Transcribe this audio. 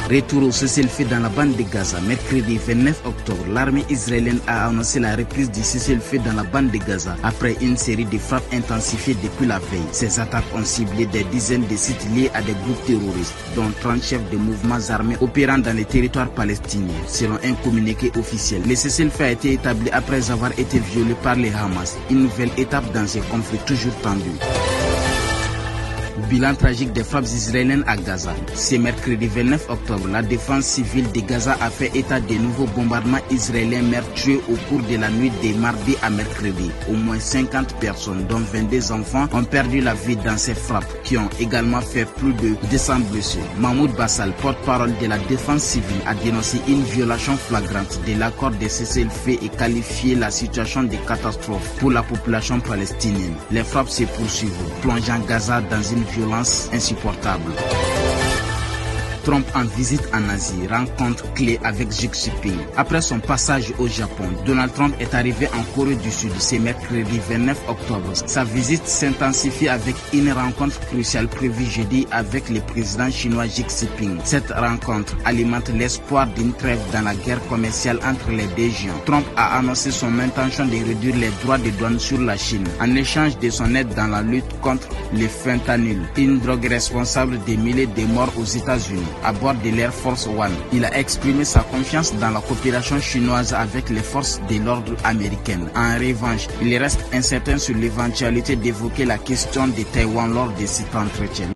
Retour au cessez-le-feu dans la bande de Gaza. Mercredi 29 octobre, l'armée israélienne a annoncé la reprise du cessez-le-feu dans la bande de Gaza après une série de frappes intensifiées depuis la veille. Ces attaques ont ciblé des dizaines de sites liés à des groupes terroristes, dont 30 chefs de mouvements armés opérant dans les territoires palestiniens. Selon un communiqué officiel, le cessez-le-feu a été établi après avoir été violé par les Hamas, une nouvelle étape dans ces conflits toujours tendus. Bilan tragique des frappes israéliennes à Gaza. Ce mercredi 29 octobre, la défense civile de Gaza a fait état de nouveaux bombardements israéliens meurtriers au cours de la nuit de mardi à mercredi. Au moins 50 personnes, dont 22 enfants, ont perdu la vie dans ces frappes, qui ont également fait plus de 200 blessés. Mahmoud Bassal, porte-parole de la défense civile, a dénoncé une violation flagrante de l'accord de cessez-le-feu et qualifié la situation de catastrophe pour la population palestinienne. Les frappes se poursuivent, plongeant Gaza dans une violence insupportable. Trump en visite en Asie, rencontre clé avec Xi Jinping. Après son passage au Japon, Donald Trump est arrivé en Corée du Sud ce mercredi 29 octobre. Sa visite s'intensifie avec une rencontre cruciale prévue jeudi avec le président chinois Xi Jinping. Cette rencontre alimente l'espoir d'une trêve dans la guerre commerciale entre les deux géants. Trump a annoncé son intention de réduire les droits de douane sur la Chine en échange de son aide dans la lutte contre le fentanyl, une drogue responsable de milliers de morts aux États-Unis. À bord de l'Air Force One, il a exprimé sa confiance dans la coopération chinoise avec les forces de l'ordre américaines. En revanche, il reste incertain sur l'éventualité d'évoquer la question de Taïwan lors de cet entretien.